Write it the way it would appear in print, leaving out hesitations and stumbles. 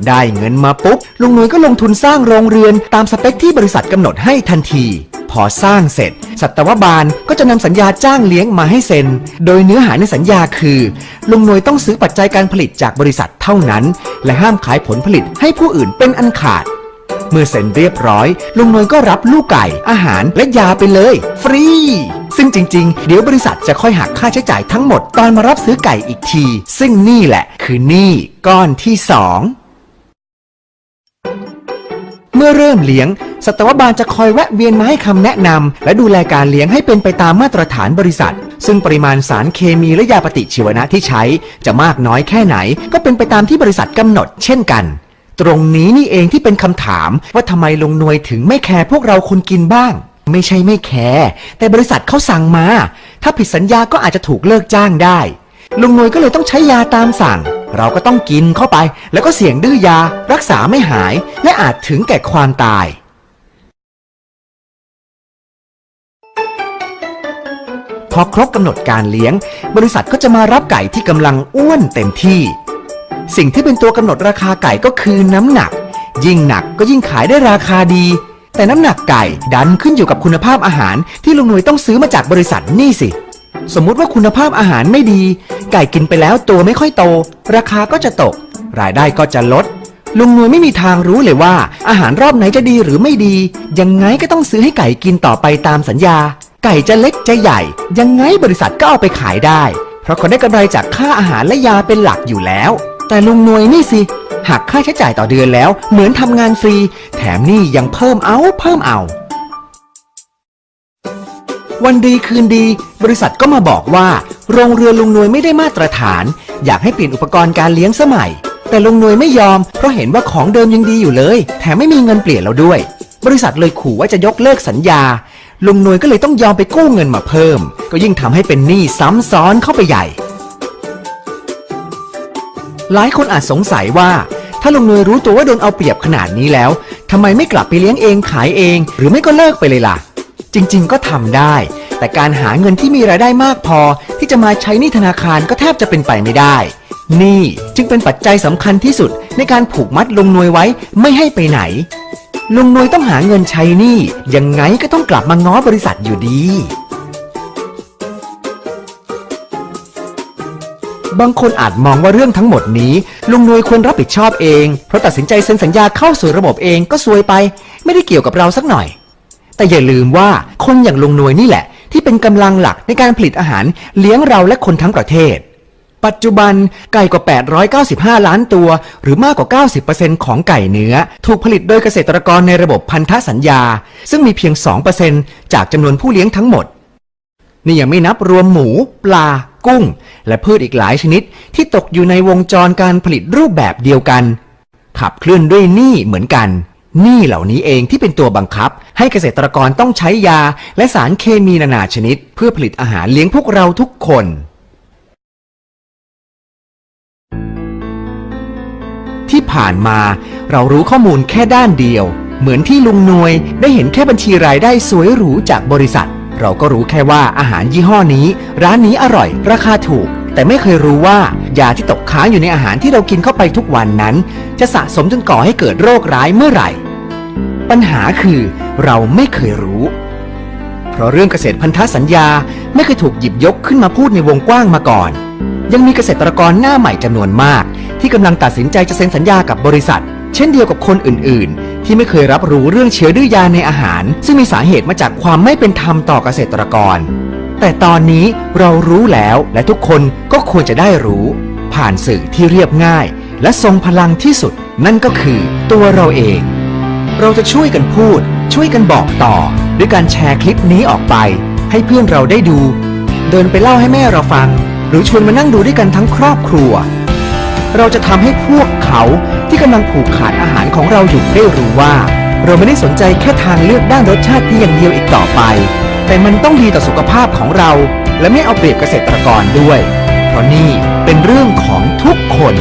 ได้เงินมาปุ๊บลุงหน่วยก็ลงทุนสร้างโรงเรือนตามสเปคที่บริษัทกำหนดให้ทันทีพอสร้างเสร็จสัตวบาลก็จะนำสัญญาจ้างเลี้ยงมาให้เซ็นโดยเนื้อหาในสัญญาคือลุงหน่วยต้องซื้อปัจจัยการผลิตจากบริษัทเท่านั้นและห้ามขายผลผลิตให้ผู้อื่นเป็นอันขาดเมื่อเซ็นเรียบร้อยลุงหน่วยก็รับลูกไก่อาหารและยาไปเลยฟรีซึ่งจริงๆเดี๋ยวบริษัทจะค่อยหักค่าใช้จ่ายทั้งหมดตอนมารับซื้อไก่อีกทีซึ่งนี่แหละคือหนี้ก้อนที่2เมื่อเริ่มเลี้ยงสัตวบาลจะคอยแวะเวียนมาให้คำแนะนำและดูแลการเลี้ยงให้เป็นไปตามมาตรฐานบริษัทซึ่งปริมาณสารเคมีและยาปฏิชีวนะที่ใช้จะมากน้อยแค่ไหนก็เป็นไปตามที่บริษัทกำหนดเช่นกันตรงนี้นี่เองที่เป็นคำถามว่าทำไมลุงหน่วยถึงไม่แคร์พวกเราคนกินบ้างไม่ใช่ไม่แคร์แต่บริษัทเขาสั่งมาถ้าผิดสัญญาก็อาจจะถูกเลิกจ้างได้ลุงหน่วยก็เลยต้องใช้ยาตามสั่งเราก็ต้องกินเข้าไปแล้วก็เสี่ยงดื้อยารักษาไม่หายและอาจถึงแก่ความตายพอครบกำหนดการเลี้ยงบริษัทก็จะมารับไก่ที่กำลังอ้วนเต็มที่สิ่งที่เป็นตัวกำหนดราคาไก่ก็คือน้ำหนักยิ่งหนักก็ยิ่งขายได้ราคาดีแต่น้ำหนักไก่ดันขึ้นอยู่กับคุณภาพอาหารที่ลุงหน่วยต้องซื้อมาจากบริษัทนี่สิสมมุติว่าคุณภาพอาหารไม่ดีไก่กินไปแล้วตัวไม่ค่อยโตราคาก็จะตกรายได้ก็จะลดลุงหน่วยไม่มีทางรู้เลยว่าอาหารรอบไหนจะดีหรือไม่ดียังไงก็ต้องซื้อให้ไก่กินต่อไปตามสัญญาไก่จะเล็กจะใหญ่ยังไงบริษัทก็เอาไปขายได้เพราะเขาได้กำไรจากค่าอาหารและยาเป็นหลักอยู่แล้วแต่ลุงหน่วยนี่สิหักค่าใช้จ่ายต่อเดือนแล้วเหมือนทำงานฟรีแถมนี่ยังเพิ่มเอาวันดีคืนดีบริษัทก็มาบอกว่าโรงเรือนลุงหน่วยไม่ได้มาตรฐานอยากให้เปลี่ยนอุปกรณ์การเลี้ยงสมัยแต่ลุงหน่วยไม่ยอมเพราะเห็นว่าของเดิมยังดีอยู่เลยแถมไม่มีเงินเปลี่ยนแล้วด้วยบริษัทเลยขู่ว่าจะยกเลิกสัญญาลุงหน่วยก็เลยต้องยอมไปกู้เงินมาเพิ่มก็ยิ่งทำให้เป็นหนี้ซ้ำซ้อนเข้าไปใหญ่หลายคนอาจสงสัยว่าถ้าลุงหน่วยรู้ตัวว่าโดนเอาเปรียบขนาดนี้แล้วทำไมไม่กลับไปเลี้ยงเองขายเองหรือไม่ก็เลิกไปเลยล่ะจริงๆก็ทำได้แต่การหาเงินที่มีรายได้มากพอที่จะมาใช้หนี้ธนาคารก็แทบจะเป็นไปไม่ได้นี่จึงเป็นปัจจัยสำคัญที่สุดในการผูกมัดลุงหน่วยไว้ไม่ให้ไปไหนลุงหน่วยต้องหาเงินใช้หนี้ยังไงก็ต้องกลับมาง้อบริษัทอยู่ดีบางคนอาจมองว่าเรื่องทั้งหมดนี้ลุงหน่วยควรรับผิดชอบเองเพราะตัดสินใจเซ็นสัญญาเข้าสู่ระบบเองก็ซวยไปไม่ได้เกี่ยวกับเราสักหน่อยแต่อย่าลืมว่าคนอย่างลุงหน่วยนี่แหละที่เป็นกำลังหลักในการผลิตอาหารเลี้ยงเราและคนทั้งประเทศปัจจุบันไก่กว่า895ล้านตัวหรือมากกว่า 90% ของไก่เนื้อถูกผลิตโดยเกษตรกรในระบบพันธสัญญาซึ่งมีเพียง 2% จากจำนวนผู้เลี้ยงทั้งหมดนี่ยังไม่นับรวมหมูปลากุ้งและพืชอีกหลายชนิดที่ตกอยู่ในวงจรการผลิตรูปแบบเดียวกันขับเคลื่อนด้วยหนี้เหมือนกันหนี้เหล่านี้เองที่เป็นตัวบังคับให้เกษตรกรต้องใช้ยาและสารเคมีนานาชนิดเพื่อผลิตอาหารเลี้ยงพวกเราทุกคนที่ผ่านมาเรารู้ข้อมูลแค่ด้านเดียวเหมือนที่ลุงหน่วยได้เห็นแค่บัญชีรายได้สวยหรูจากบริษัทเราก็รู้แค่ว่าอาหารยี่ห้อนี้ร้านนี้อร่อยราคาถูกแต่ไม่เคยรู้ว่ายาที่ตกค้างอยู่ในอาหารที่เรากินเข้าไปทุกวันนั้นจะสะสมจนก่อให้เกิดโรคร้ายเมื่อไหร่ปัญหาคือเราไม่เคยรู้เพราะเรื่องเกษตรพันธสัญญาไม่เคยถูกหยิบยกขึ้นมาพูดในวงกว้างมาก่อนยังมีเกษตรกรหน้าใหม่จำนวนมากที่กำลังตัดสินใจจะเซ็นสัญญากับบริษัทเช่นเดียวกับคนอื่นๆที่ไม่เคยรับรู้เรื่องเชื้อดื้อยาในอาหารซึ่งมีสาเหตุมาจากความไม่เป็นธรรมต่อเกษตรกรแต่ตอนนี้เรารู้แล้วและทุกคนก็ควรจะได้รู้ผ่านสื่อที่เรียบง่ายและทรงพลังที่สุดนั่นก็คือตัวเราเองเราจะช่วยกันพูดช่วยกันบอกต่อด้วยการแชร์คลิปนี้ออกไปให้เพื่อนเราได้ดูเดินไปเล่าให้แม่เราฟังหรือชวนมานั่งดูด้วยกันทั้งครอบครัวเราจะทำให้พวกเขาที่กำลังผูกขาดอาหารของเราอยู่ได้รู้ว่าเราไม่ได้สนใจแค่ทางเลือกด้านรสชาติเพียงอย่างเดียวอีกต่อไปแต่มันต้องดีต่อสุขภาพของเราและไม่เอาเปรียบเกษตรกรด้วยเพราะนี่เป็นเรื่องของทุกคน